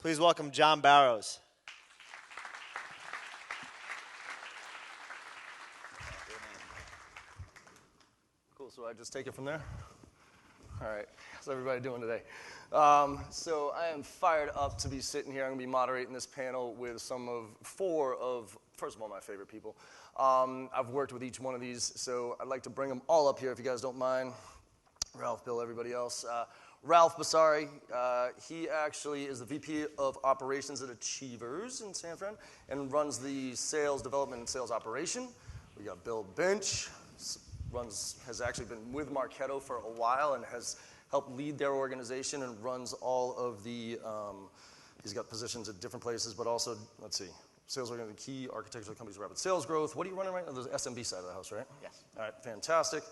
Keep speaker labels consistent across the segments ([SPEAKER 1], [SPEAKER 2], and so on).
[SPEAKER 1] Please welcome John Barrows.
[SPEAKER 2] Cool, so I just take it from there? All right, how's everybody doing today? So I am fired up to be sitting here. I'm going to be moderating this panel with four of, first of all, my favorite people. I've worked with each one of these, so I'd like to bring them all up here if you guys don't mind. Ralph, Bill, everybody else. Ralph Basari, he actually is the VP of Operations at Achievers in San Fran and runs the sales development and sales operation. We got Bill Binch, has actually been with Marketo for a while and has helped lead their organization and runs all of the, he's got positions at different places, but also, let's see, sales organization, key architecture of companies' rapid sales growth. What are you running right now? The SMB side of the house, right?
[SPEAKER 3] Yes.
[SPEAKER 2] All right, fantastic.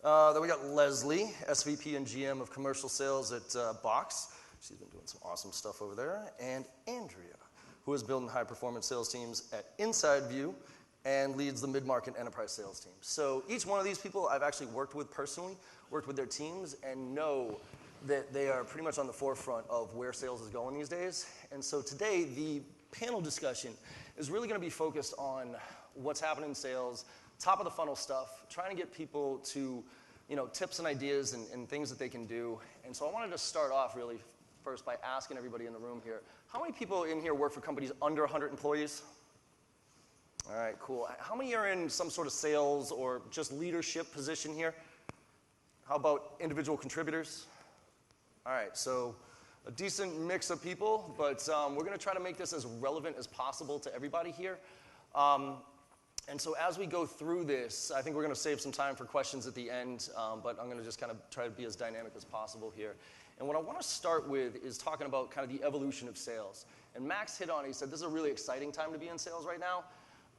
[SPEAKER 2] Then we got Lesley, SVP and GM of Commercial Sales at Box. She's been doing some awesome stuff over there. And Andrea, who is building high-performance sales teams at Inside View and leads the mid-market enterprise sales team. So each one of these people I've actually worked with personally, worked with their teams, and know that they are pretty much on the forefront of where sales is going these days. And so today, the panel discussion is really going to be focused on what's happening in sales, top of the funnel stuff, trying to get people to, tips and ideas and things that they can do. And so I wanted to start off really first by asking everybody in the room here, how many people in here work for companies under 100 employees? All right, cool. How many are in some sort of sales or just leadership position here? How about individual contributors? All right, so a decent mix of people, but we're going to try to make this as relevant as possible to everybody here. And so as we go through this, I think we're going to save some time for questions at the end, but I'm going to just kind of try to be as dynamic as possible here. And what I want to start with is talking about kind of the evolution of sales. And Max hit on it. He said this is a really exciting time to be in sales right now.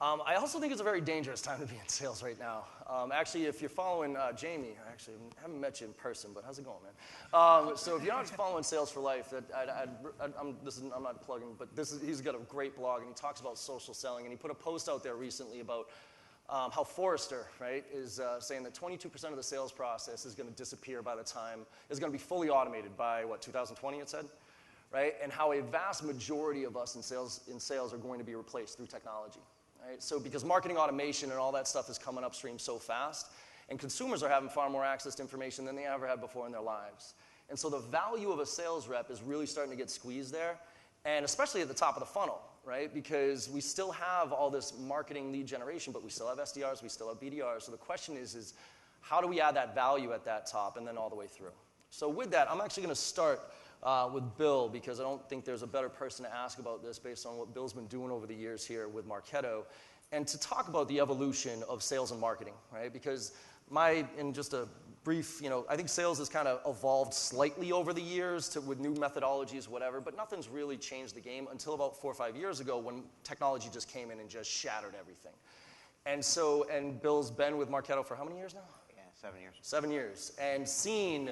[SPEAKER 2] I also think it's a very dangerous time to be in sales right now. Actually, if you're following Jamie, I actually haven't met you in person, but how's it going, man? So if you're not following Sales for Life, I'm not plugging, but he's got a great blog, and he talks about social selling, and he put a post out there recently about how Forrester, right, is saying that 22% of the sales process is going to disappear by the time, is going to be fully automated by, 2020 it said? Right? And how a vast majority of us in sales are going to be replaced through technology. Right? So because marketing automation and all that stuff is coming upstream so fast, and consumers are having far more access to information than they ever had before in their lives. And so the value of a sales rep is really starting to get squeezed there, and especially at the top of the funnel, right? Because we still have all this marketing lead generation, but we still have SDRs, we still have BDRs. So the question is how do we add that value at that top and then all the way through? So with that, I'm actually going to start with Bill, because I don't think there's a better person to ask about this based on what Bill's been doing over the years here with Marketo, and to talk about the evolution of sales and marketing, right? Because in just a brief, I think sales has kind of evolved slightly over the years with new methodologies, whatever, but nothing's really changed the game until about 4 or 5 years ago when technology just came in and just shattered everything. And Bill's been with Marketo for how many years now?
[SPEAKER 3] 7 years.
[SPEAKER 2] 7 years, and seen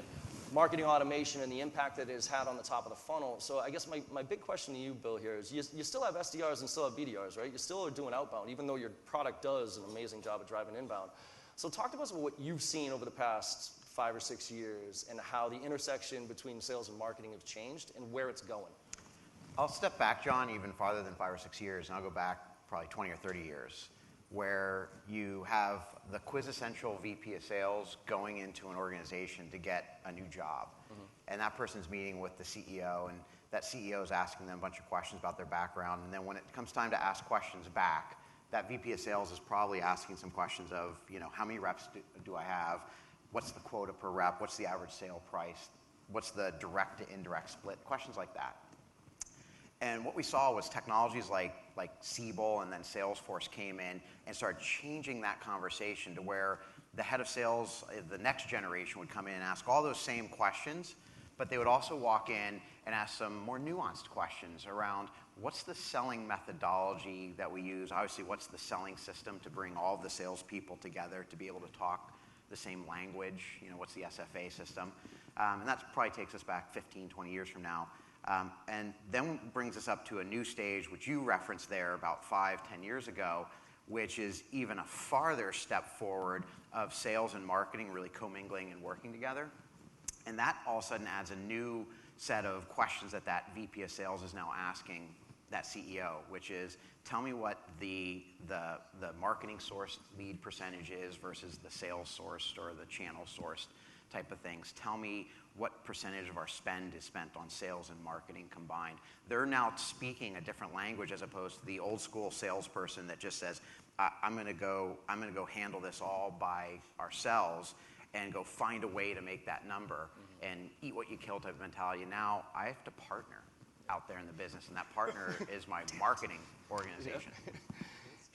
[SPEAKER 2] marketing automation and the impact that it has had on the top of the funnel. So I guess my big question to you, Bill, here is you still have SDRs and still have BDRs, right? You still are doing outbound, even though your product does an amazing job of driving inbound. So talk to us about what you've seen over the past 5 or 6 years and how the intersection between sales and marketing have changed and where it's going.
[SPEAKER 3] I'll step back, John, even farther than 5 or 6 years, and I'll go back probably 20 or 30 years, where you have the quintessential VP of sales going into an organization to get a new job. Mm-hmm. And that person's meeting with the CEO, and that CEO is asking them a bunch of questions about their background. And then when it comes time to ask questions back, that VP of sales is probably asking some questions of, how many reps do I have? What's the quota per rep? What's the average sale price? What's the direct to indirect split? Questions like that. And what we saw was technologies like Siebel and then Salesforce came in and started changing that conversation to where the head of sales, the next generation, would come in and ask all those same questions, but they would also walk in and ask some more nuanced questions around what's the selling methodology that we use? Obviously, what's the selling system to bring all of the salespeople together to be able to talk the same language? What's the SFA system? And that probably takes us back 15, 20 years from now. And then brings us up to a new stage, which you referenced there about 5, 10 years ago, which is even a farther step forward of sales and marketing really commingling and working together. And that all of a sudden adds a new set of questions that that VP of sales is now asking that CEO, which is, tell me what the marketing sourced lead percentage is versus the sales sourced or the channel sourced type of things. Tell me what percentage of our spend is spent on sales and marketing combined. They're now speaking a different language as opposed to the old school salesperson that just says, I'm gonna go handle this all by ourselves and go find a way to make that number and eat what you kill type of mentality. Now I have to partner out there in the business, and that partner is my marketing organization.
[SPEAKER 2] Yeah.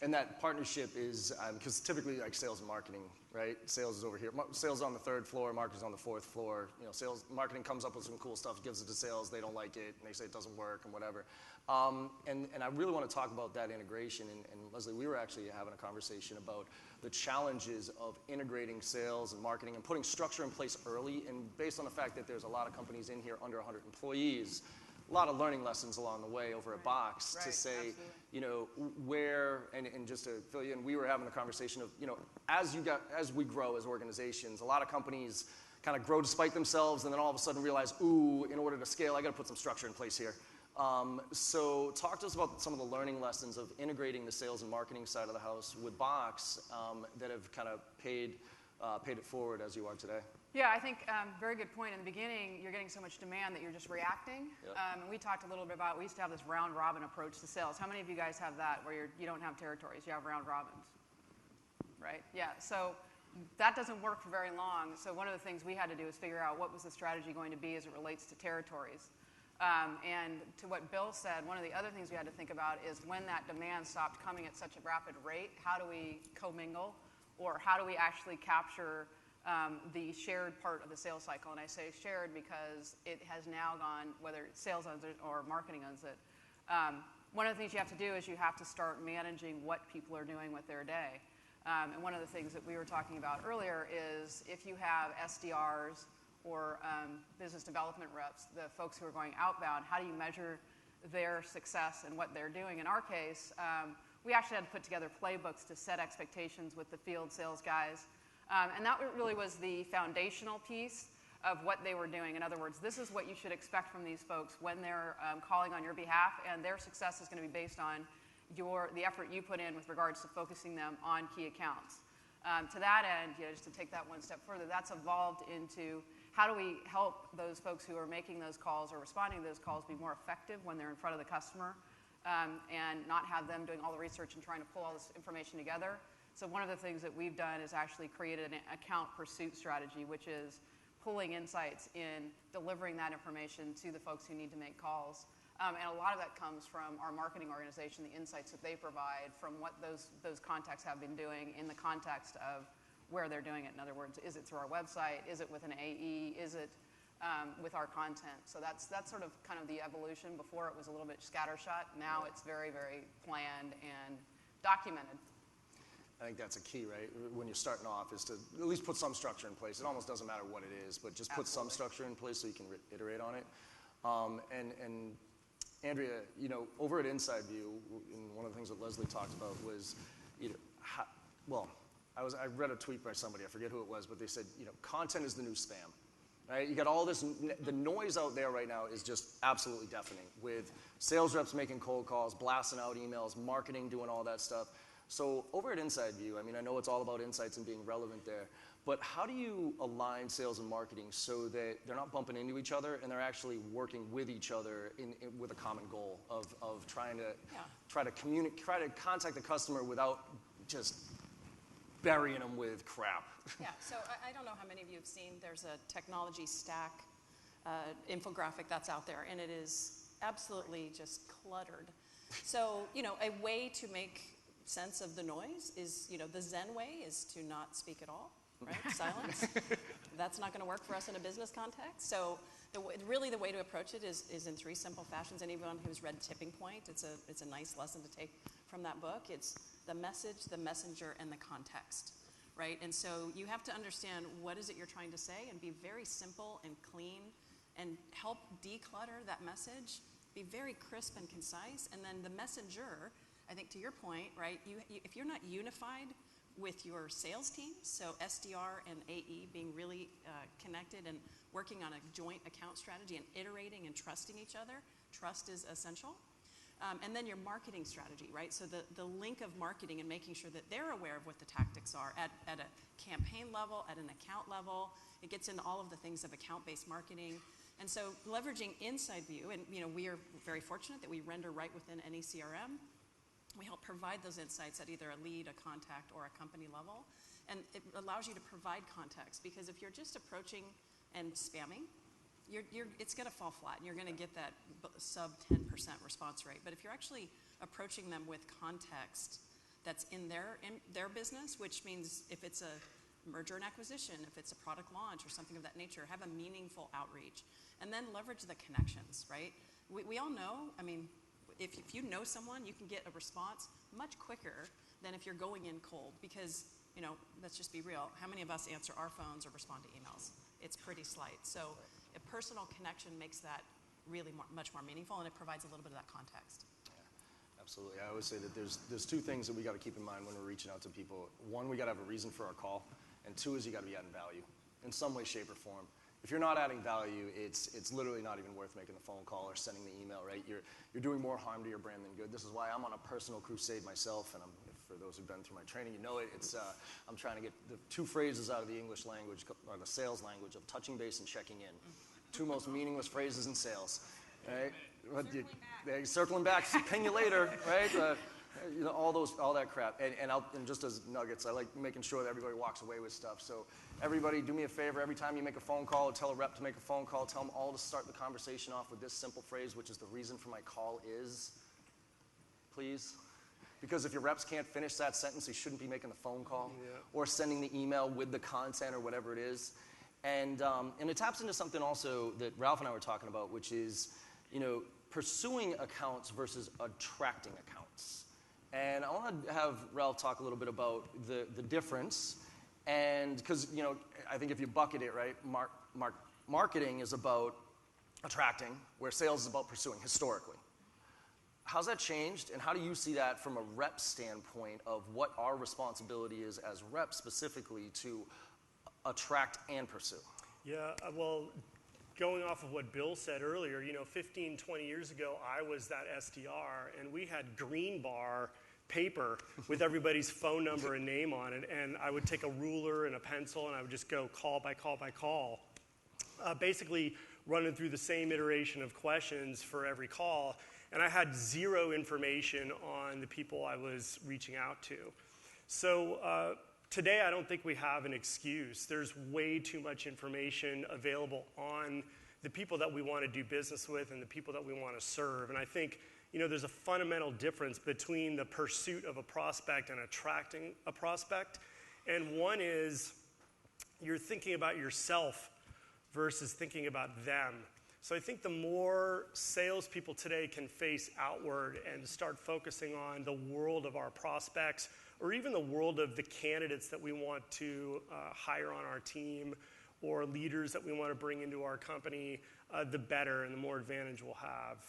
[SPEAKER 2] And that partnership is, because typically like sales and marketing, right? Sales is over here. Sales on the 3rd floor, marketing's on the 4th floor. You know, marketing comes up with some cool stuff, gives it to sales, they don't like it, and they say it doesn't work and whatever. And I really want to talk about that integration. And Lesley, we were actually having a conversation about the challenges of integrating sales and marketing and putting structure in place early. And based on the fact that there's a lot of companies in here under 100 employees, a lot of learning lessons along the way over at Box to say, absolutely. You know, where, and just to fill you in, we were having a conversation of, you know, as we grow as organizations, a lot of companies kind of grow despite themselves and then all of a sudden realize, ooh, in order to scale, I got to put some structure in place here. So talk to us about some of the learning lessons of integrating the sales and marketing side of the house with Box that have kind of paid it forward as you are today.
[SPEAKER 1] Yeah, I think very good point. In the beginning, you're getting so much demand that you're just reacting. Yep. And we talked a little bit about, we used to have this round robin approach to sales. How many of you guys have that where you don't have territories, you have round robins, right? Yeah, so that doesn't work for very long. So one of the things we had to do is figure out what was the strategy going to be as it relates to territories. And to what Bill said, one of the other things we had to think about is when that demand stopped coming at such a rapid rate, how do we commingle, or how do we actually capture the shared part of the sales cycle? And I say shared because it has now gone, whether sales owns it or marketing owns it. One of the things you have to do is you have to start managing what people are doing with their day. And one of the things that we were talking about earlier is if you have SDRs or business development reps, the folks who are going outbound, how do you measure their success and what they're doing? In our case, we actually had to put together playbooks to set expectations with the field sales guys. And that really was the foundational piece of what they were doing. In other words, this is what you should expect from these folks when they're calling on your behalf, and their success is going to be based on the effort you put in with regards to focusing them on key accounts. To that end, just to take that one step further, that's evolved into how do we help those folks who are making those calls or responding to those calls be more effective when they're in front of the customer, and not have them doing all the research and trying to pull all this information together. So one of the things that we've done is actually created an account pursuit strategy, which is pulling insights in delivering that information to the folks who need to make calls. And a lot of that comes from our marketing organization, the insights that they provide from what those contacts have been doing in the context of where they're doing it. In other words, is it through our website? Is it with an AE? Is it with our content? So that's sort of kind of the evolution. Before it was a little bit scattershot. Now it's very, very planned and documented.
[SPEAKER 2] I think that's a key, right? When you're starting off, is to at least put some structure in place. It almost doesn't matter what it is, but just put some structure in place so you can iterate on it. And Andrea, you know, over at Inside View, and one of the things that Lesley talked about was, you know, I read a tweet by somebody, I forget who it was, but they said, you know, content is the new spam. Right? You got all this, the noise out there right now is just absolutely deafening, with sales reps making cold calls, blasting out emails, marketing doing all that stuff. So over at Inside View, I mean, I know it's all about insights and being relevant there, but how do you align sales and marketing so that they're not bumping into each other and they're actually working with each other with a common goal of trying to contact the customer without just burying them with crap?
[SPEAKER 4] Yeah, so I don't know how many of you have seen, there's a technology stack infographic that's out there, and it is absolutely just cluttered. So, you know, a way to make sense of the noise is, you know, the Zen way is to not speak at all, right? Silence. That's not going to work for us in a business context. So really the way to approach it is in 3 simple fashions. Anyone who's read Tipping Point, it's a nice lesson to take from that book. It's the message, the messenger, and the context, right? And so you have to understand what is it you're trying to say and be very simple and clean and help declutter that message, be very crisp and concise, and then the messenger, I think to your point, right, if you're not unified with your sales team, so SDR and AE being really connected and working on a joint account strategy and iterating and trusting each other. Trust is essential. And then your marketing strategy, right? So the link of marketing and making sure that they're aware of what the tactics are at a campaign level, at an account level. It gets into all of the things of account-based marketing. And so leveraging inside view, and we are very fortunate that we render right within any CRM. We help provide those insights at either a lead, a contact, or a company level. And it allows you to provide context, because if you're just approaching and spamming, it's going to fall flat, and you're going to get that sub 10% response rate. But if you're actually approaching them with context that's in their business, which means if it's a merger and acquisition, if it's a product launch or something of that nature, have a meaningful outreach. And then leverage the connections, right? We all know, I mean, if you know someone, you can get a response much quicker than if you're going in cold, because, let's just be real. How many of us answer our phones or respond to emails? It's pretty slight. So a personal connection makes that really much more meaningful, and it provides a little bit of that context.
[SPEAKER 2] Yeah, absolutely. I always say that there's two things that we got to keep in mind when we're reaching out to people. One, we got to have a reason for our call, and two is you got to be adding value in some way, shape, or form. If you're not adding value, it's literally not even worth making the phone call or sending the email, right? You're doing more harm to your brand than good. This is why I'm on a personal crusade myself, and for those who've been through my training, you know it. I'm trying to get the two phrases out of the English language, or the sales language, of touching base and checking in. Two most meaningless phrases in sales, right? Circling back, ping you later, right? All that crap. And just as nuggets, I like making sure that everybody walks away with stuff. So everybody, do me a favor. Every time you make a phone call, or tell a rep to make a phone call, tell them all to start the conversation off with this simple phrase, which is, the reason for my call is, please. Because if your reps can't finish that sentence, they shouldn't be making the phone call or sending the email with the content or whatever it is. And it taps into something also that Ralph and I were talking about, which is, pursuing accounts versus attracting accounts. And I want to have Ralph talk a little bit about the difference. And because, I think if you bucket it, right, marketing is about attracting, where sales is about pursuing, historically. How's that changed, and how do you see that from a rep standpoint of what our responsibility is as reps specifically to attract and pursue?
[SPEAKER 5] Yeah, well, going off of what Bill said earlier, 15, 20 years ago, I was that SDR, and we had green bar paper with everybody's phone number and name on it, and I would take a ruler and a pencil, and I would just go call by call by call, basically running through the same iteration of questions for every call, and I had zero information on the people I was reaching out to. So today, I don't think we have an excuse. There's way too much information available on the people that we want to do business with and the people that we want to serve. And I think, there's a fundamental difference between the pursuit of a prospect and attracting a prospect. And one is you're thinking about yourself versus thinking about them. So I think the more salespeople today can face outward and start focusing on the world of our prospects, or even the world of the candidates that we want to hire on our team, or leaders that we want to bring into our company, the better and the more advantage we'll have.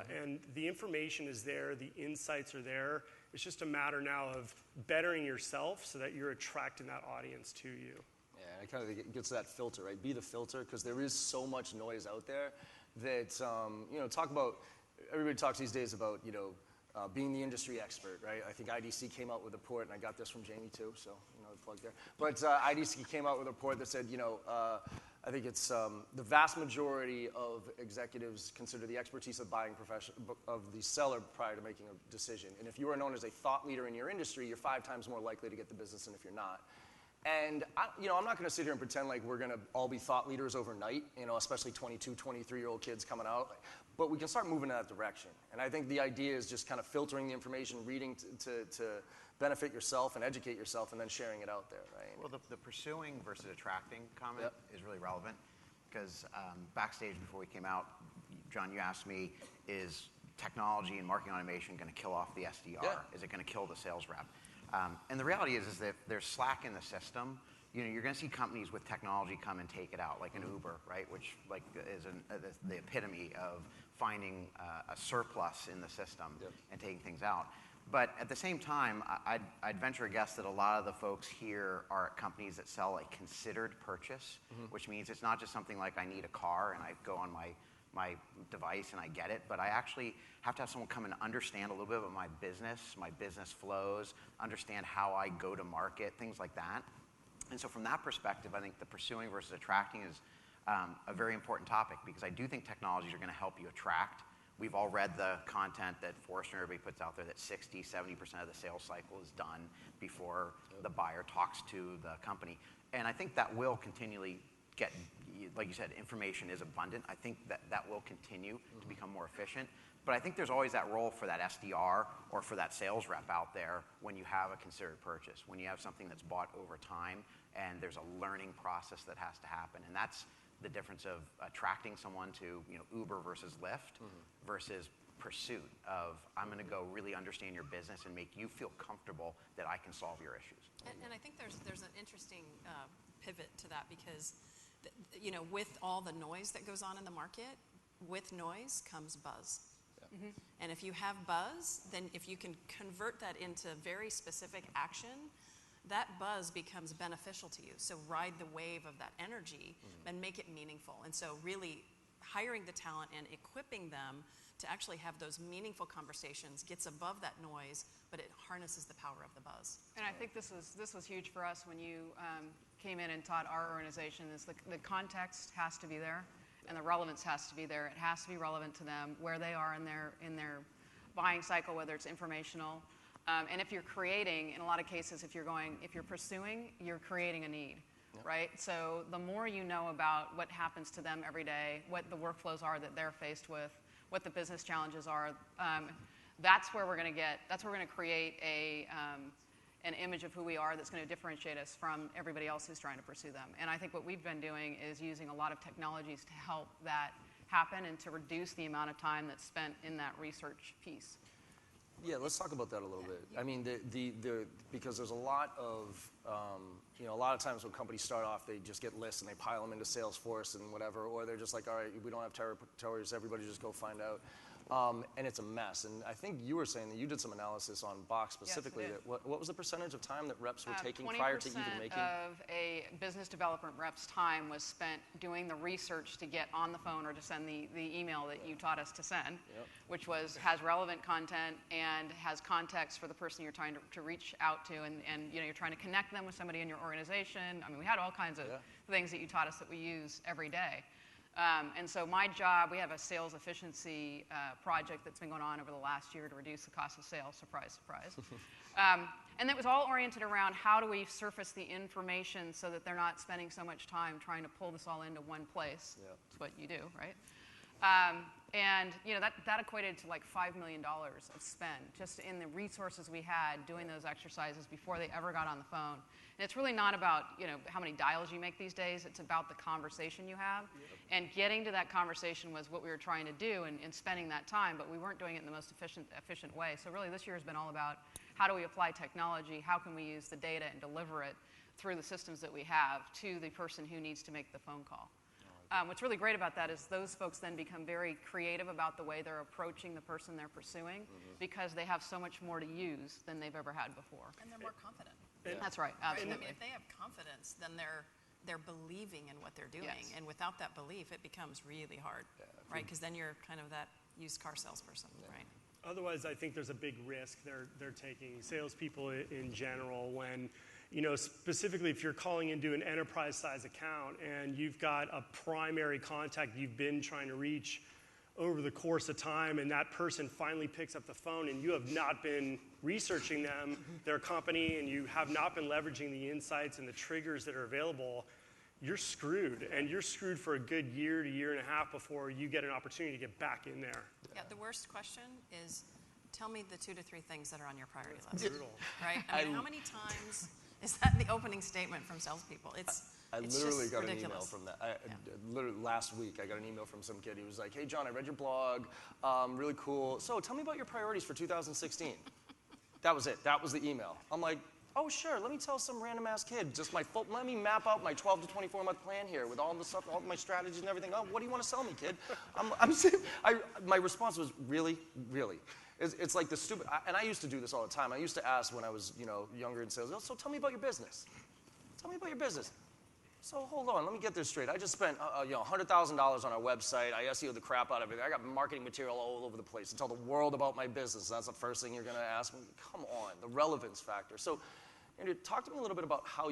[SPEAKER 5] And the information is there, the insights are there. It's just a matter now of bettering yourself so that you're attracting that audience to you.
[SPEAKER 2] Yeah, and it kind of gets to that filter, right? Be the filter, because there is so much noise out there that, everybody talks these days about, being the industry expert, right? I think IDC came out with a report, and I got this from Jamie too, so, plug there. But IDC came out with a report that said, I think it's the vast majority of executives consider the expertise of buying of the seller prior to making a decision. And if you are known as a thought leader in your industry, you're 5 times more likely to get the business than if you're not. And I'm not going to sit here and pretend like we're going to all be thought leaders overnight, especially 22, 23-year-old kids coming out. But we can start moving in that direction. And I think the idea is just kind of filtering the information, reading to benefit yourself and educate yourself, and then sharing it out there, right?
[SPEAKER 3] Well, the pursuing versus attracting comment is really relevant, because backstage before we came out, John, you asked me, is technology and marketing automation going to kill off the SDR?
[SPEAKER 2] Yeah.
[SPEAKER 3] Is it going to kill the sales rep? And the reality is that there's slack in the system. You're going to see companies with technology come and take it out, like an Uber, right? Which is the epitome of finding a surplus in the system and taking things out. But at the same time, I'd venture a guess that a lot of the folks here are at companies that sell a considered purchase, which means it's not just something like I need a car and I go on my device and I get it, but I actually have to have someone come and understand a little bit about my business flows, understand how I go to market, things like that. And so from that perspective, I think the pursuing versus attracting is a very important topic, because I do think technologies are going to help you attract. We've all read the content that Forrester and everybody puts out there that 60, 70% of the sales cycle is done before the buyer talks to the company. And I think that will continually get, like you said, information is abundant. I think that will continue to become more efficient. But I think there's always that role for that SDR or for that sales rep out there when you have a considered purchase, when you have something that's bought over time and there's a learning process that has to happen. And that's the difference of attracting someone to Uber versus Lyft versus pursuit of, I'm going to go really understand your business and make you feel comfortable that I can solve your issues.
[SPEAKER 4] And I think there's an interesting pivot to that, because with all the noise that goes on in the market, with noise comes buzz. Yeah. And if you have buzz, then if you can convert that into very specific action, that buzz becomes beneficial to you. So ride the wave of that energy and make it meaningful. And so really hiring the talent and equipping them to actually have those meaningful conversations gets above that noise, but it harnesses the power of the buzz.
[SPEAKER 1] And I think this was huge for us when you came in and taught our organization. Is the context has to be there, and the relevance has to be there. It has to be relevant to them, where they are in their buying cycle, whether it's informational. And if you're creating, in a lot of cases, if you're pursuing, you're creating a need, right? So the more you know about what happens to them every day, what the workflows are that they're faced with, what the business challenges are, that's where we're going to create an image of who we are that's going to differentiate us from everybody else who's trying to pursue them. And I think what we've been doing is using a lot of technologies to help that happen and to reduce the amount of time that's spent in that research piece.
[SPEAKER 2] Yeah, let's talk about that a little bit. I mean, because there's a lot of, a lot of times when companies start off, they just get lists and they pile them into Salesforce and whatever, or they're just like, all right, we don't have territories, everybody just go find out. And it's a mess. And I think you were saying that you did some analysis on Box specifically.
[SPEAKER 1] Yes, I did.
[SPEAKER 2] What was the percentage of time that reps were taking prior to even making?
[SPEAKER 1] 20% of a business development rep's time was spent doing the research to get on the phone or to send the email that you taught us to send, which has relevant content and has context for the person you're trying to reach out to, and you're trying to connect them with somebody in your organization. I mean, we had all kinds of things that you taught us that we use every day. And so my job, we have a sales efficiency project that's been going on over the last year to reduce the cost of sales. Surprise, surprise. And it was all oriented around how do we surface the information so that they're not spending so much time trying to pull this all into one place. Yeah. That's what you do, right? And that equated to like $5 million of spend just in the resources we had doing those exercises before they ever got on the phone. And it's really not about how many dials you make these days. It's about the conversation you have. And getting to that conversation was what we were trying to do and spending that time, but we weren't doing it in the most efficient way. So really this year has been all about how do we apply technology, how can we use the data and deliver it through the systems that we have to the person who needs to make the phone call. What's really great about that is those folks then become very creative about the way they're approaching the person they're pursuing because they have so much more to use than they've ever had before.
[SPEAKER 4] And they're more confident.
[SPEAKER 1] That's right, absolutely.
[SPEAKER 4] I mean, if they have confidence, then they're believing in what they're doing.
[SPEAKER 1] Yes.
[SPEAKER 4] And without that belief, it becomes really hard, right? Because then you're kind of that used car salesperson, right?
[SPEAKER 5] Otherwise, I think there's a big risk they're taking, salespeople in general, when, specifically if you're calling into an enterprise-size account and you've got a primary contact you've been trying to reach over the course of time, and that person finally picks up the phone and you have not been researching them, their company, and you have not been leveraging the insights and the triggers that are available, you're screwed. And you're screwed for a good year to year and a half before you get an opportunity to get back in there.
[SPEAKER 4] Yeah, the worst question is, tell me the 2 to 3 things that are on your priority
[SPEAKER 5] That's
[SPEAKER 4] list.
[SPEAKER 5] brutal.
[SPEAKER 4] Right? I mean, how many times is that the opening statement from salespeople?
[SPEAKER 2] I
[SPEAKER 4] it's
[SPEAKER 2] literally
[SPEAKER 4] just
[SPEAKER 2] got
[SPEAKER 4] ridiculous.
[SPEAKER 2] an email from that. Literally last week, I got an email from some kid. He was like, hey, John, I read your blog. Really cool. So tell me about your priorities for 2016. That was it. That was the email. I'm like, oh, sure. Let me tell some random-ass kid. Let me map out my 12 to 24-month plan here with all the stuff, all my strategies and everything. Oh, what do you want to sell me, kid? My response was, really? Really? It's like the stupid, and I used to do this all the time. I used to ask when I was, younger in sales, so tell me about your business. Tell me about your business. So hold on, let me get this straight. I just spent $100,000 on our website. I SEO'd the crap out of it. I got marketing material all over the place to tell the world about my business. That's the first thing you're going to ask me. Come on, the relevance factor. So, Andrew, talk to me a little bit about how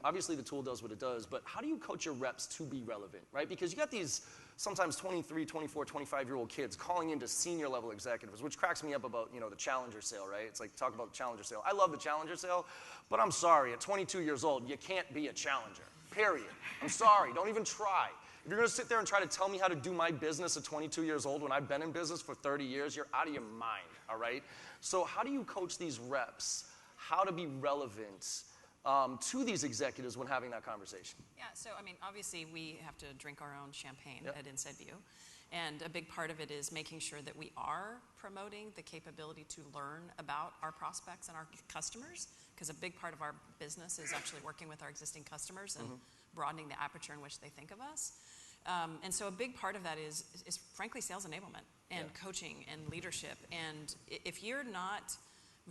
[SPEAKER 2] obviously the tool does what it does, but how do you coach your reps to be relevant, right? Because you got these sometimes 23, 24, 25-year-old kids calling into senior level executives, which cracks me up about, the challenger sale, right? It's like, talk about the challenger sale. I love the challenger sale, but I'm sorry, at 22 years old, you can't be a challenger. Period. I'm sorry. Don't even try. If you're going to sit there and try to tell me how to do my business at 22 years old when I've been in business for 30 years, you're out of your mind, all right? So how do you coach these reps how to be relevant to these executives when having that conversation?
[SPEAKER 4] Yeah, so obviously we have to drink our own champagne at Inside View. And a big part of it is making sure that we are promoting the capability to learn about our prospects and our customers, because a big part of our business is actually working with our existing customers and broadening the aperture in which they think of us. And so a big part of that is frankly sales enablement and coaching and leadership. And if you're not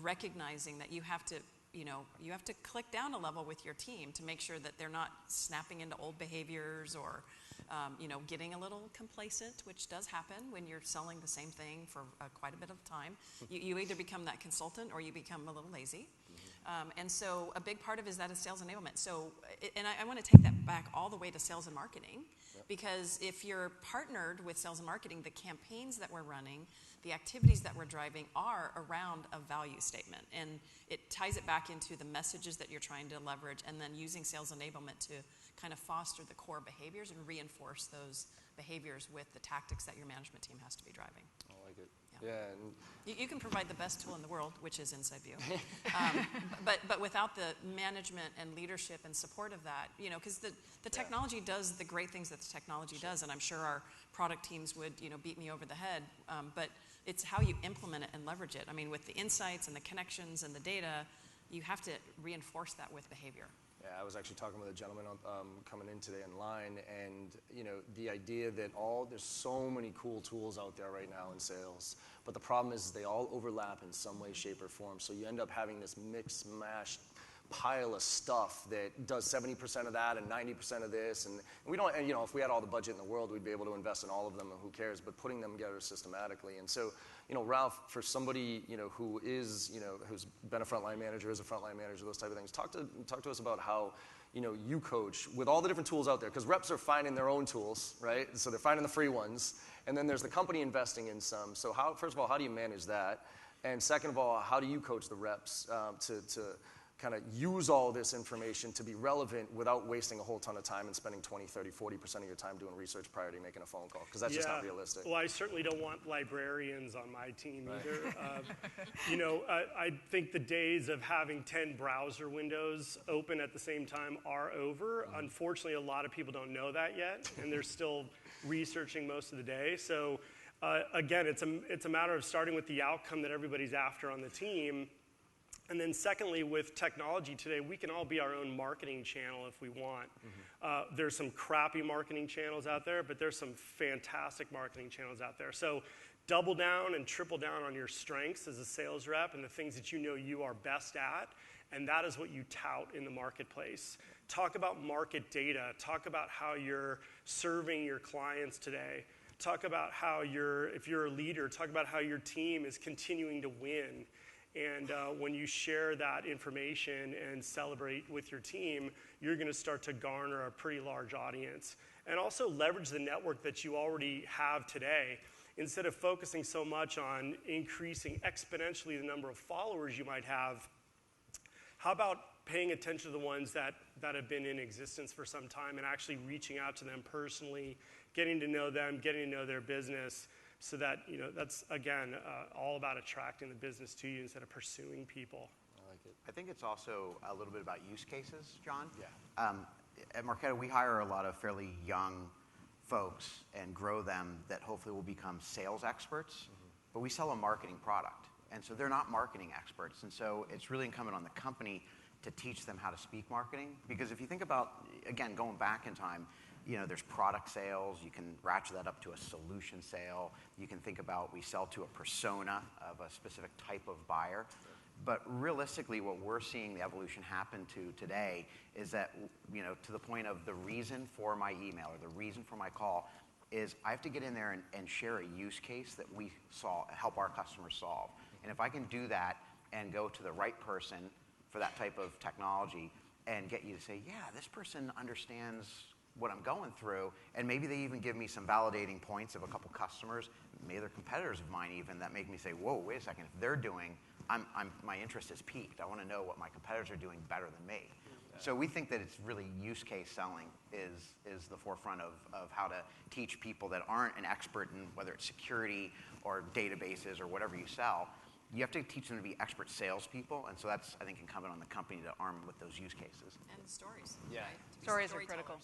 [SPEAKER 4] recognizing that you have to click down a level with your team to make sure that they're not snapping into old behaviors or getting a little complacent, which does happen when you're selling the same thing for quite a bit of time. You either become that consultant or you become a little lazy. And so a big part of it is that is sales enablement. So, and I want to take that back all the way to sales and marketing, because if you're partnered with sales and marketing, the campaigns that we're running, the activities that we're driving are around a value statement. And it ties it back into the messages that you're trying to leverage, and then using sales enablement to kind of foster the core behaviors and reinforce those behaviors with the tactics that your management team has to be driving.
[SPEAKER 2] I like it. Yeah. And
[SPEAKER 4] you can provide the best tool in the world, which is Inside View. But without the management and leadership and support of that, because the technology does the great things that the technology does, and I'm sure our product teams would, beat me over the head, but it's how you implement it and leverage it. With the insights and the connections and the data, you have to reinforce that with behavior.
[SPEAKER 2] Yeah, I was actually talking with a gentleman coming in today in line, and the idea that there's so many cool tools out there right now in sales, but the problem is they all overlap in some way, shape, or form. So you end up having this mixed, mashed pile of stuff that does 70% of that and 90% of this, and we don't. And if we had all the budget in the world, we'd be able to invest in all of them, and who cares? But putting them together systematically, and so Ralph, for somebody who is who's been a frontline manager, is a frontline manager, those type of things. Talk to us about how you coach with all the different tools out there, because reps are finding their own tools, right? So they're finding the free ones, and then there's the company investing in some. So first of all, how do you manage that? And second of all, how do you coach the reps to kind of use all this information to be relevant without wasting a whole ton of time and spending 20, 30, 40% of your time doing research prior to making a phone call? Because that's just not realistic.
[SPEAKER 5] Well, I certainly don't want librarians on my team either. I think the days of having 10 browser windows open at the same time are over. Unfortunately, a lot of people don't know that yet, and they're still researching most of the day. So again, it's a matter of starting with the outcome that everybody's after on the team. And then secondly, with technology today, we can all be our own marketing channel if we want. There's some crappy marketing channels out there, but there's some fantastic marketing channels out there. So double down and triple down on your strengths as a sales rep and the things that you are best at, and that is what you tout in the marketplace. Talk about market data. Talk about how you're serving your clients today. Talk about how if you're a leader, talk about how your team is continuing to win. And when you share that information and celebrate with your team, you're going to start to garner a pretty large audience. And also leverage the network that you already have today. Instead of focusing so much on increasing exponentially the number of followers you might have, how about paying attention to the ones that have been in existence for some time and actually reaching out to them personally, getting to know them, getting to know their business, so that, that's, again, all about attracting the business to you instead of pursuing people.
[SPEAKER 2] I like it.
[SPEAKER 3] I think it's also a little bit about use cases, John.
[SPEAKER 2] Yeah.
[SPEAKER 3] At Marketo, we hire a lot of fairly young folks and grow them that hopefully will become sales experts, but we sell a marketing product. And so they're not marketing experts. And so it's really incumbent on the company to teach them how to speak marketing. Because if you think about, again, going back in time, there's product sales. You can ratchet that up to a solution sale. You can think about we sell to a persona of a specific type of buyer. But realistically, what we're seeing the evolution happen to today is that, to the point of the reason for my email or the reason for my call is I have to get in there and share a use case that we help our customers solve. And if I can do that and go to the right person for that type of technology and get you to say, yeah, this person understands what I'm going through, and maybe they even give me some validating points of a couple customers, maybe they're competitors of mine even, that make me say, whoa, wait a second, if they're doing, my interest is piqued. I want to know what my competitors are doing better than me. So we think that it's really use case selling is the forefront of how to teach people that aren't an expert in whether it's security or databases or whatever you sell. You have to teach them to be expert salespeople, and so that's, I think, incumbent on the company to arm with those use cases.
[SPEAKER 4] And stories.
[SPEAKER 2] Yeah.
[SPEAKER 4] Right?
[SPEAKER 1] Stories are critical.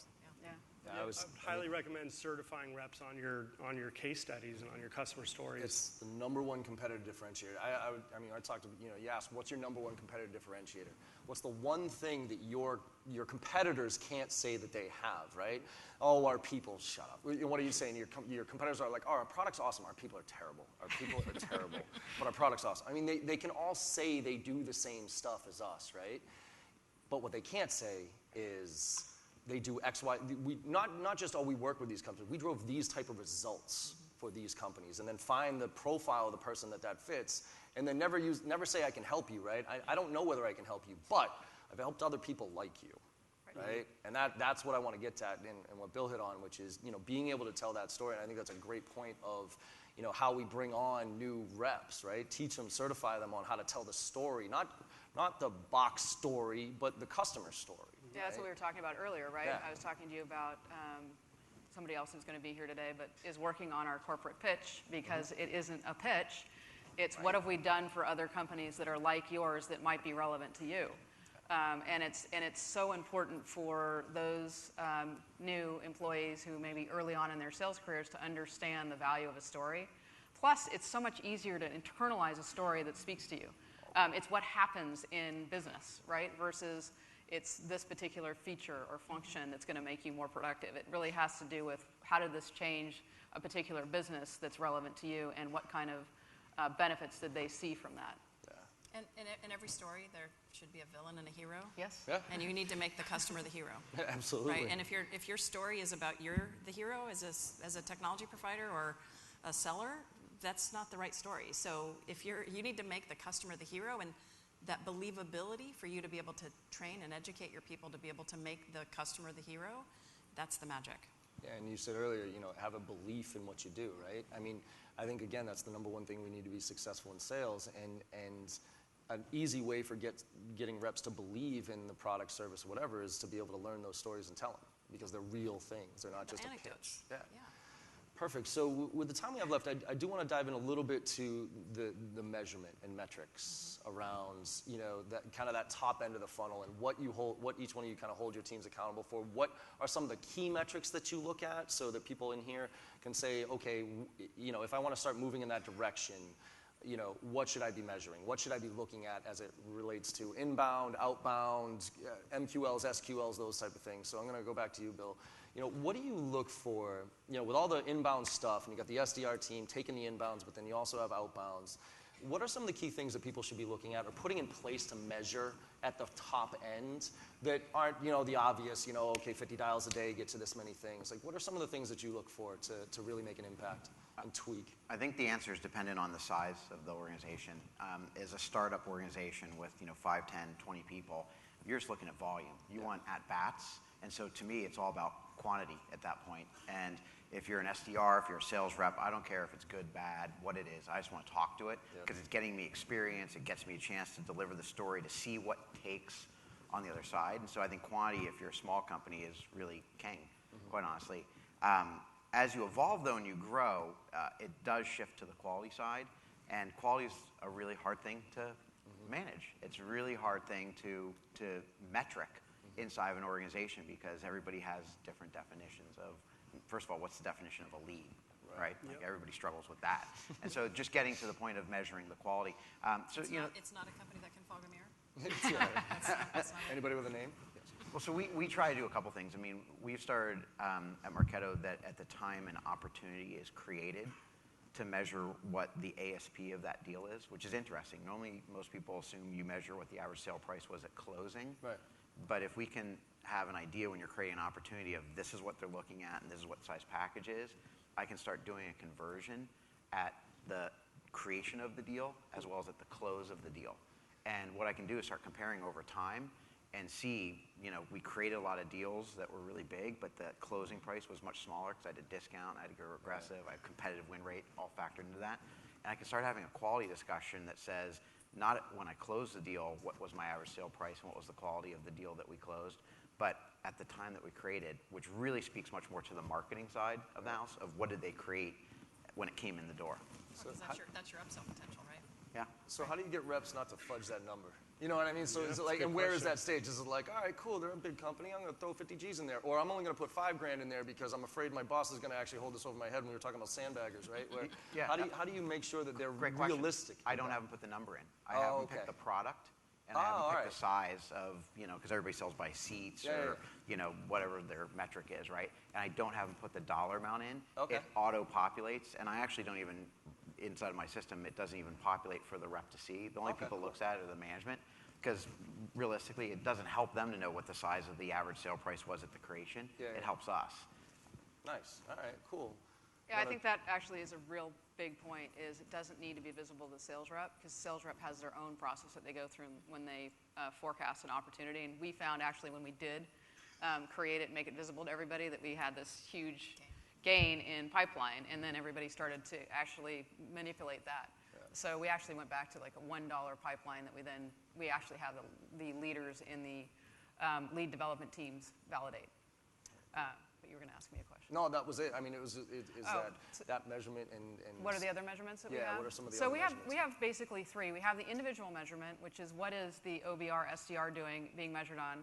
[SPEAKER 4] Yeah.
[SPEAKER 1] Yeah.
[SPEAKER 5] I would highly recommend certifying reps on your case studies and on your customer stories.
[SPEAKER 2] It's the number one competitive differentiator. I talked to, you asked, what's your number one competitive differentiator? What's the one thing that your competitors can't say that they have, right? Oh, our people, shut up. What are you saying? Your competitors are like, oh, our product's awesome, our people are terrible. Our people are terrible, but our product's awesome. I mean, they can all say they do the same stuff as us, right? But what they can't say is they do X, Y. Not just, we work with these companies. We drove these type of results for these companies, and then find the profile of the person that fits, and then never say I can help you, right? I don't know whether I can help you, but I've helped other people like you, right? And that's what I want to get at, and what Bill hit on, which is being able to tell that story. And I think that's a great point of how we bring on new reps, right? Teach them, certify them on how to tell the story, not the box story, but the customer story.
[SPEAKER 1] Yeah, that's what we were talking about earlier, right?
[SPEAKER 2] Yeah.
[SPEAKER 1] I was talking to you about somebody else who's going to be here today, but is working on our corporate pitch, because it isn't a pitch. It's what have we done for other companies that are like yours that might be relevant to you. And it's so important for those new employees who may be early on in their sales careers to understand the value of a story. Plus, it's so much easier to internalize a story that speaks to you. It's what happens in business, right? Versus it's this particular feature or function that's going to make you more productive. It really has to do with how did this change a particular business that's relevant to you, and what kind of benefits did they see from that.
[SPEAKER 4] And in every story, there should be a villain and a hero.
[SPEAKER 1] Yes?
[SPEAKER 2] Yeah.
[SPEAKER 4] And you need to make the customer the hero.
[SPEAKER 2] Absolutely.
[SPEAKER 4] Right? And if your story is about you're the hero as a technology provider or a seller, that's not the right story. So you need to make the customer the hero, and that believability for you to be able to train and educate your people to be able to make the customer the hero, that's the magic.
[SPEAKER 2] Yeah, and you said earlier, have a belief in what you do, right? I mean, I think, again, that's the number one thing we need to be successful in sales, and an easy way for getting reps to believe in the product, service, or whatever is to be able to learn those stories and tell them, because they're real things. They're not just a pitch. Yeah. Perfect. So with the time we have left, I do want to dive in a little bit to the measurement and metrics around, that top end of the funnel, and what each one of you kind of hold your teams accountable for. What are some of the key metrics that you look at so that people in here can say, okay, if I want to start moving in that direction, what should I be measuring? What should I be looking at as it relates to inbound, outbound, MQLs, SQLs, those type of things? So I'm going to go back to you, Bill. What do you look for, with all the inbound stuff, and you got the SDR team taking the inbounds, but then you also have outbounds. What are some of the key things that people should be looking at or putting in place to measure at the top end that aren't, the obvious, okay, 50 dials a day, get to this many things? Like, what are some of the things that you look for to really make an impact and tweak?
[SPEAKER 3] I think the answer is dependent on the size of the organization. As a startup organization with 5, 10, 20 people, you're just looking at volume. You want at-bats. And so to me, it's all about quantity at that point. And if you're an SDR, if you're a sales rep, I don't care if it's good, bad, what it is. I just want to talk to it because it's getting me experience. It gets me a chance to deliver the story, to see what takes on the other side. And so I think quantity, if you're a small company, is really king, quite honestly. As you evolve, though, and you grow, it does shift to the quality side. And quality is a really hard thing to manage. It's a really hard thing to metric inside of an organization, because everybody has different definitions of, first of all, what's the definition of a lead, right? Like everybody struggles with that. And so just getting to the point of measuring the quality.
[SPEAKER 4] It's not a company that can fog a mirror.
[SPEAKER 2] Anybody with a name? Yes.
[SPEAKER 3] Well, so we try to do a couple things. I mean, we've started at Marketo that at the time an opportunity is created to measure what the ASP of that deal is, which is interesting. Normally, most people assume you measure what the average sale price was at closing.
[SPEAKER 2] Right.
[SPEAKER 3] But if we can have an idea when you're creating an opportunity of this is what they're looking at and this is what size package is, I can start doing a conversion at the creation of the deal as well as at the close of the deal. And what I can do is start comparing over time and see, we created a lot of deals that were really big, but the closing price was much smaller because I had to discount, I had to go aggressive, I had competitive win rate all factored into that. And I can start having a quality discussion that says, not when I closed the deal, what was my average sale price and what was the quality of the deal that we closed, but at the time that we created, which really speaks much more to the marketing side of the house, of what did they create when it came in the door.
[SPEAKER 4] So that's your upsell potential, right?
[SPEAKER 3] Yeah.
[SPEAKER 2] So how do you get reps not to fudge that number? You know what I mean? So
[SPEAKER 5] Yeah,
[SPEAKER 2] is it
[SPEAKER 5] that's a
[SPEAKER 2] like,
[SPEAKER 5] good
[SPEAKER 2] and where is
[SPEAKER 5] question.
[SPEAKER 2] that stage? Is it like, all right, cool, they're a big company, I'm going to throw 50 G's in there, or I'm only going to put $5,000 in there because I'm afraid my boss is going to actually hold this over my head when we were talking about sandbaggers, right? Where,
[SPEAKER 3] Yeah.
[SPEAKER 2] How do you make sure that they're
[SPEAKER 3] Great question.
[SPEAKER 2] realistic?
[SPEAKER 3] I don't have them put the number in. I have them pick the product, and I have them
[SPEAKER 2] all
[SPEAKER 3] pick
[SPEAKER 2] right.
[SPEAKER 3] the size of, because everybody sells by seats or, whatever their metric is, right? And I don't have them put the dollar amount in.
[SPEAKER 2] Okay.
[SPEAKER 3] It auto-populates, and I actually don't even, inside of my system, it doesn't even populate for the rep to see. The only people looks at it are the management, because realistically, it doesn't help them to know what the size of the average sale price was at the creation. It helps us.
[SPEAKER 2] Nice. All right, cool.
[SPEAKER 1] Yeah, I think that actually is a real big point, is it doesn't need to be visible to the sales rep, because the sales rep has their own process that they go through when they forecast an opportunity. And we found actually when we did create it and make it visible to everybody that we had this huge gain in pipeline, and then everybody started to actually manipulate that. So we actually went back to like a $1 pipeline that we actually have the leaders in the lead development teams validate. But you were going to ask me a question.
[SPEAKER 2] No, that was it. I mean, is
[SPEAKER 1] Oh,
[SPEAKER 2] that measurement and
[SPEAKER 1] what are the other measurements that we have?
[SPEAKER 2] Yeah, what are some of the
[SPEAKER 1] so
[SPEAKER 2] other
[SPEAKER 1] we
[SPEAKER 2] measurements?
[SPEAKER 1] we have basically three. We have the individual measurement, which is what is the OBR, SDR being measured on.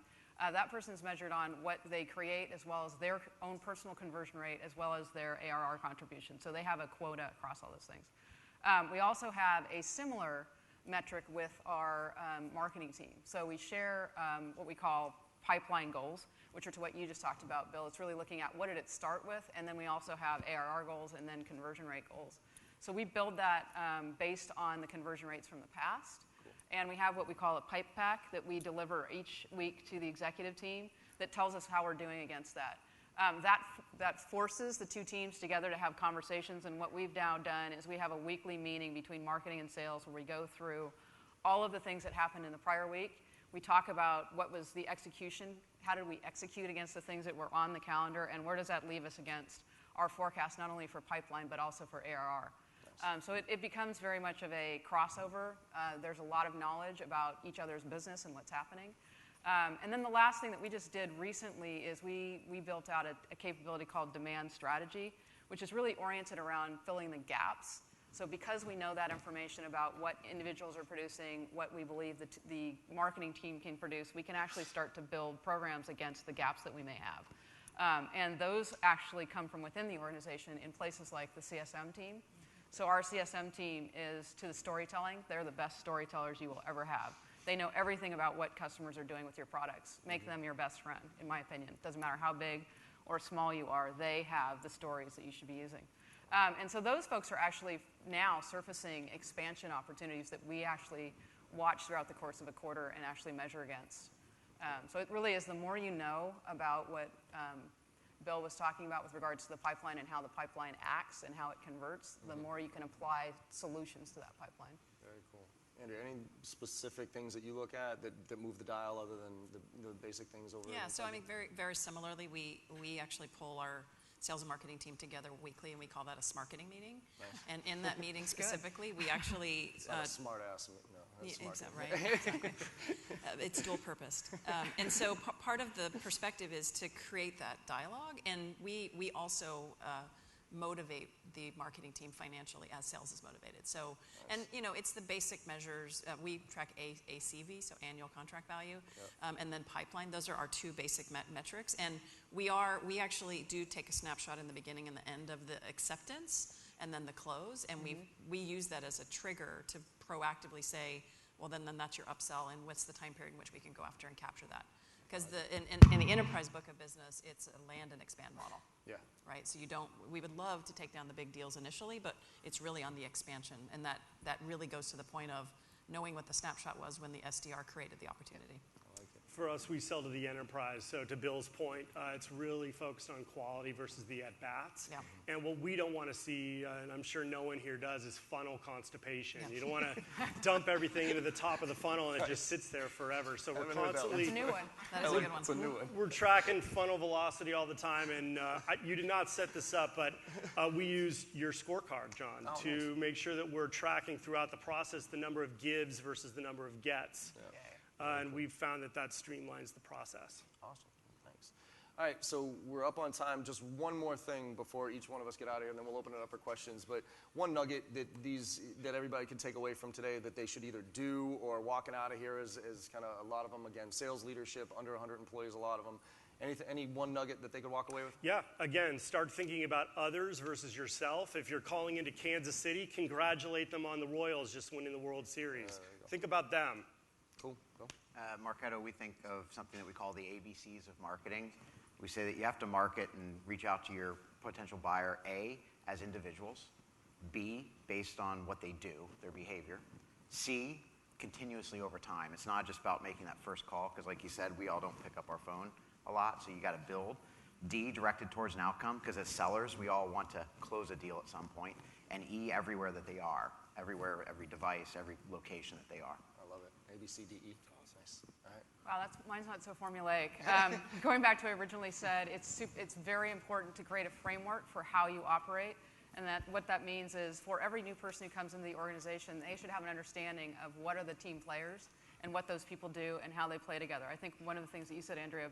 [SPEAKER 1] That person's measured on what they create as well as their own personal conversion rate as well as their ARR contribution. So they have a quota across all those things. We also have a similar metric with our marketing team. So we share what we call pipeline goals, which are to what you just talked about, Bill. It's really looking at what did it start with, and then we also have ARR goals and then conversion rate goals. So we build that based on the conversion rates from the past. And we have what we call a pipe pack that we deliver each week to the executive team that tells us how we're doing against that. That forces the two teams together to have conversations, and what we've now done is we have a weekly meeting between marketing and sales where we go through all of the things that happened in the prior week. We talk about what was the execution, how did we execute against the things that were on the calendar, and where does that leave us against our forecast, not only for pipeline but also for ARR. So it becomes very much of a crossover. There's a lot of knowledge about each other's business and what's happening. And then the last thing that we just did recently is we built out a capability called demand strategy, which is really oriented around filling the gaps. So because we know that information about what individuals are producing, what we believe the marketing team can produce, we can actually start to build programs against the gaps that we may have. And those actually come from within the organization in places like the CSM team. So our CSM team is to the storytelling. They're the best storytellers you will ever have. They know everything about what customers are doing with your products. Make them your best friend, in my opinion. Doesn't matter how big or small you are, they have the stories that you should be using. And so those folks are actually now surfacing expansion opportunities that we actually watch throughout the course of a quarter and actually measure against. So it really is the more you know about what Bill was talking about with regards to the pipeline and how the pipeline acts and how it converts, the more you can apply solutions to that pipeline.
[SPEAKER 2] Very cool. Andrew, any specific things that you look at that move the dial other than the basic things over?
[SPEAKER 4] Yeah, so I mean, very, very similarly, we actually pull our sales and marketing team together weekly, and we call that a smarketing meeting. Nice. And in that meeting specifically, we actually...
[SPEAKER 2] It's not a smart ass, no. That's
[SPEAKER 4] yeah,
[SPEAKER 2] smart.
[SPEAKER 4] Right, exactly. It's dual-purposed. And so part of the perspective is to create that dialogue, and we also motivate the marketing team financially as sales is motivated. So, nice. And it's the basic measures. We track ACV, so annual contract value, and then pipeline. Those are our two basic metrics. And we actually do take a snapshot in the beginning and the end of the acceptance, and then the close. And we use that as a trigger to proactively say, well, then that's your upsell, and what's the time period in which we can go after and capture that? Because in the enterprise book of business, it's a land and expand model.
[SPEAKER 2] Yeah.
[SPEAKER 4] Right? So we would love to take down the big deals initially, but it's really on the expansion. And that really goes to the point of knowing what the snapshot was when the SDR created the opportunity.
[SPEAKER 5] For us, we sell to the enterprise. So to Bill's point, it's really focused on quality versus the at-bats.
[SPEAKER 4] Yeah.
[SPEAKER 5] And what we don't want to see, and I'm sure no one here does, is funnel constipation. You don't want to dump everything into the top of the funnel and it just sits there forever. So we're constantly...
[SPEAKER 1] That's a new one.
[SPEAKER 4] That is a good one.
[SPEAKER 2] It's a new one.
[SPEAKER 5] We're tracking funnel velocity all the time, and you did not set this up, but we use your scorecard, John, to make sure that we're tracking throughout the process the number of gives versus the number of gets.
[SPEAKER 2] Yeah.
[SPEAKER 5] And we've found that streamlines the process.
[SPEAKER 2] Awesome. Thanks. All right, so we're up on time. Just one more thing before each one of us get out of here, and then we'll open it up for questions. But one nugget that everybody can take away from today that they should either do or walking out of here is kind of a lot of them, again, sales leadership, under 100 employees, a lot of them. Any one nugget that they could walk away with?
[SPEAKER 5] Yeah, again, start thinking about others versus yourself. If you're calling into Kansas City, congratulate them on the Royals just winning the World Series. Think about them.
[SPEAKER 2] Cool. Go.
[SPEAKER 3] Marketo, we think of something that we call the ABCs of marketing. We say that you have to market and reach out to your potential buyer, A, as individuals, B, based on what they do, their behavior, C, continuously over time. It's not just about making that first call, because like you said, we all don't pick up our phone a lot, so you got to build. D, directed towards an outcome, because as sellers, we all want to close a deal at some point. And E, everywhere that they are, everywhere, every device, every location that they are.
[SPEAKER 2] I love it. A, B, C, D, E. Nice. All right.
[SPEAKER 1] Wow, mine's not so formulaic. Going back to what I originally said, it's very important to create a framework for how you operate. And what that means is for every new person who comes into the organization, they should have an understanding of what are the team players and what those people do and how they play together. I think one of the things that you said, Andrea,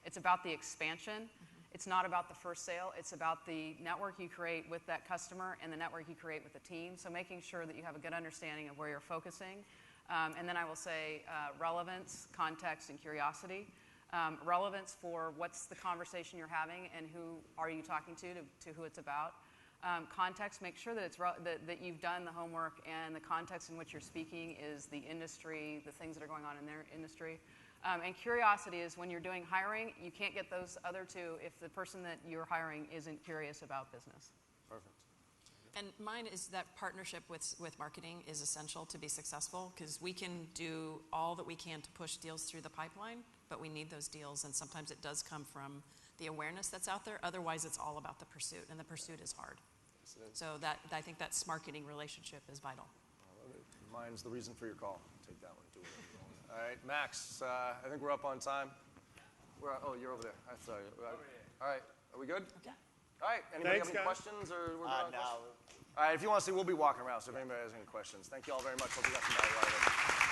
[SPEAKER 1] it's about the expansion. It's not about the first sale. It's about the network you create with that customer and the network you create with the team. So making sure that you have a good understanding of where you're focusing. And then I will say relevance, context, and curiosity. Relevance for what's the conversation you're having and who are you talking to who it's about. Context, make sure that that you've done the homework and the context in which you're speaking is the industry, the things that are going on in their industry. And curiosity is when you're doing hiring, you can't get those other two if the person that you're hiring isn't curious about business.
[SPEAKER 2] Perfect.
[SPEAKER 4] And mine is that partnership with marketing is essential to be successful because we can do all that we can to push deals through the pipeline, but we need those deals, and sometimes it does come from the awareness that's out there. Otherwise, it's all about the pursuit, and the pursuit is hard.
[SPEAKER 2] Yes, it is.
[SPEAKER 4] So I think that marketing relationship is vital.
[SPEAKER 2] I love it. Mine's the reason for your call. Take that one. Do it. All right, Max, I think we're up on time. You're over there. I'm sorry. All right, are we good?
[SPEAKER 4] Okay.
[SPEAKER 2] All right, anybody
[SPEAKER 5] Thanks,
[SPEAKER 2] have any
[SPEAKER 5] guys.
[SPEAKER 2] questions? Or we're
[SPEAKER 3] No.
[SPEAKER 2] All right, if you want to see, we'll be walking around, so if anybody has any questions. Thank you all very much. Hope you got some value out of it.